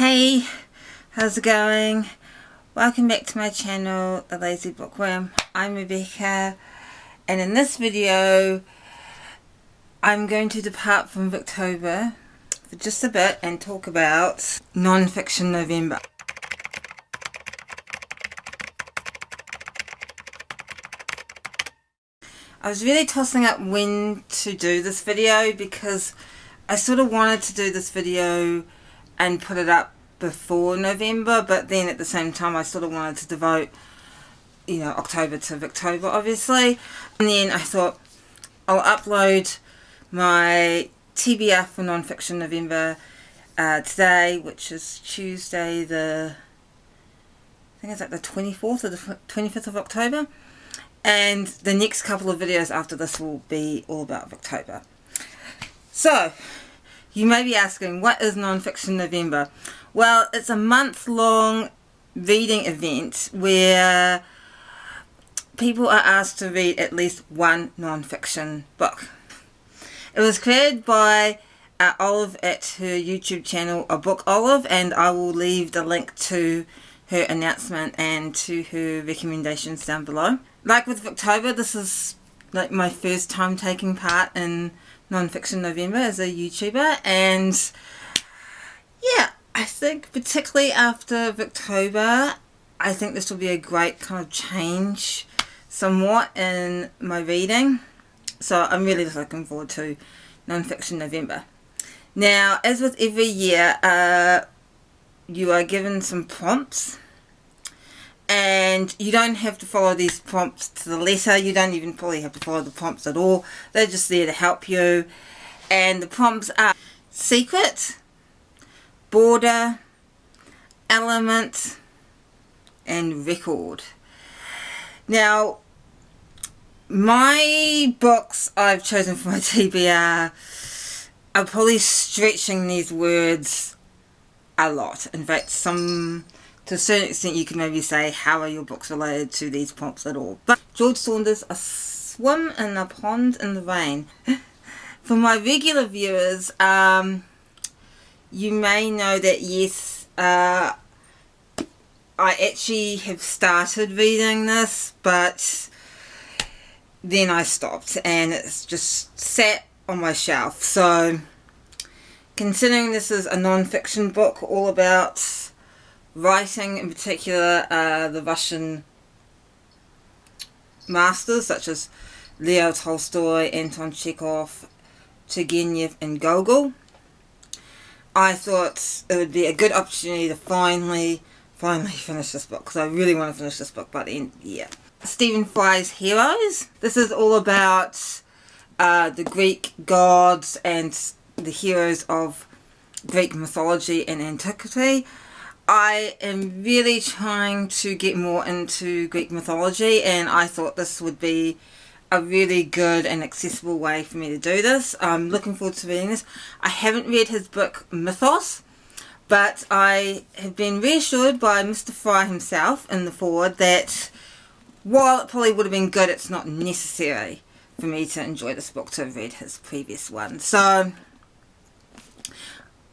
Hey, how's it going? Welcome back to my channel, The Lazy Bookworm. I'm Rebecca, and in this video I'm going to depart from Victober for just a bit and talk about Nonfiction November. I was really tossing up when to do this video because I sort of wanted to do this video and put it up before November, but then at the same time I sort of wanted to devote, October to Victober, obviously. And then I thought I'll upload my TBR for Nonfiction November today, which is Tuesday I think it's like the 24th or the 25th of October. And the next couple of videos after this will be all about Victober. So, you may be asking, what is Nonfiction November? Well, it's a month-long reading event where people are asked to read at least one non-fiction book. It was created by Olive at her YouTube channel, A Book Olive, and I will leave the link to her announcement and to her recommendations down below. Like with Victober, this is like my first time taking part in Nonfiction November as a YouTuber, and yeah, I think particularly after Victober, I think this will be a great kind of change somewhat in my reading. So I'm really looking forward to Nonfiction November. Now, as with every year, you are given some prompts, and you don't have to follow these prompts to the letter. You don't even probably have to follow the prompts at all. They're just there to help you. And the prompts are secret, border, element, and record. Now, my books I've chosen for my TBR are probably stretching these words a lot. In fact, to a certain extent you can maybe say, how are your books related to these prompts at all? But George Saunders, A Swim in a Pond in the Rain. For my regular viewers, you may know that yes, I actually have started reading this, but then I stopped and it's just sat on my shelf. So considering this is a non-fiction book all about writing, in particular the Russian masters such as Leo Tolstoy, Anton Chekhov, Turgenev and Gogol, I thought it would be a good opportunity to finally finish this book, because I really want to finish this book by the end of the year. Stephen Fry's Heroes. This is all about the Greek gods and the heroes of Greek mythology and antiquity. I am really trying to get more into Greek mythology, and I thought this would be a really good and accessible way for me to do this. I'm looking forward to reading this. I haven't read his book Mythos, but I have been reassured by Mr. Fry himself in the foreword that while it probably would have been good, it's not necessary for me to enjoy this book to have read his previous one. So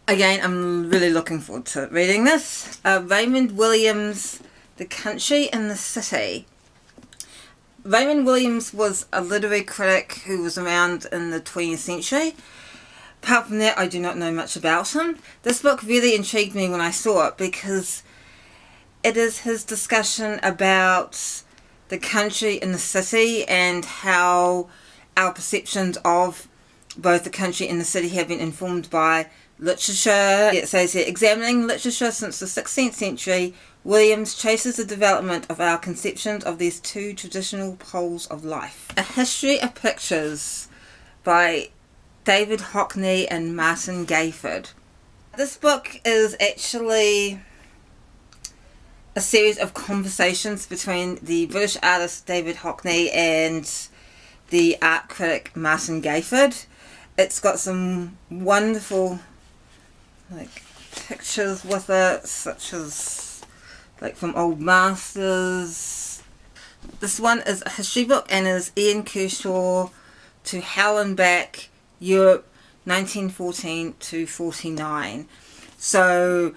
again, I'm really looking forward to reading this. Raymond Williams, The Country and the City. Raymond Williams was a literary critic who was around in the 20th century. Apart from that, I do not know much about him. This book really intrigued me when I saw it because it is his discussion about the country and the city and how our perceptions of both the country and the city have been informed by literature. It says here, examining literature since the 16th century, Williams traces the development of our conceptions of these two traditional poles of life. A History of Pictures by David Hockney and Martin Gayford. This book is actually a series of conversations between the British artist David Hockney and the art critic Martin Gayford. It's got some wonderful pictures with it, such as from old masters. This one is a history book and is Ian Kershaw to Hell and Back, Europe 1914 to 49. So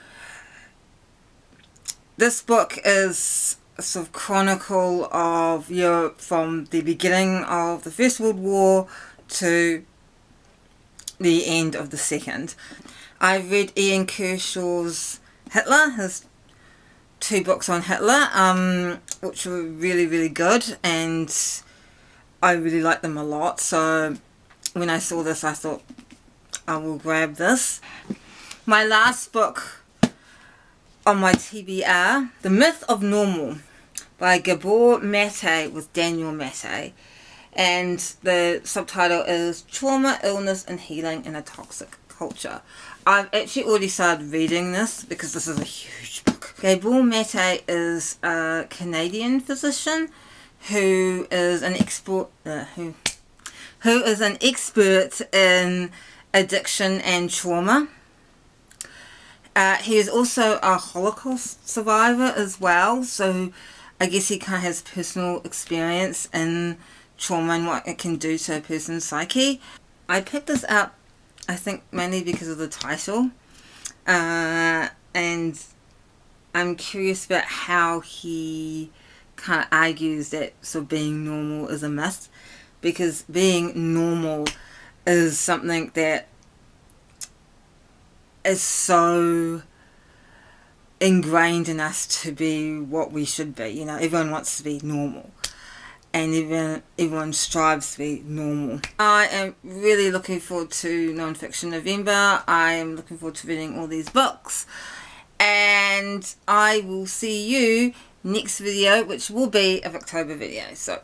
This book is a sort of chronicle of Europe from the beginning of the First World War to the end of the Second. I read Ian Kershaw's Hitler, his 2 books on Hitler, which were really, really good, and I really liked them a lot. So when I saw this, I thought I will grab this. My last book on my TBR, The Myth of Normal by Gabor Mate with Daniel Mate, and the subtitle is Trauma, Illness and Healing in a Toxic Culture. I've actually already started reading this because this is a huge book. Gabor Mate is a Canadian physician who is an expert in addiction and trauma. He is also a Holocaust survivor as well, so I guess he kind of has personal experience in trauma and what it can do to a person's psyche. I picked this up, I think, mainly because of the title, and I'm curious about how he kind of argues that sort of being normal is a myth, because being normal is something that is so ingrained in us to be what we should be. You know, everyone wants to be normal, and everyone strives to be normal. I am really looking forward to Nonfiction November. I am looking forward to reading all these books, and I will see you next video, which will be a Victober video. So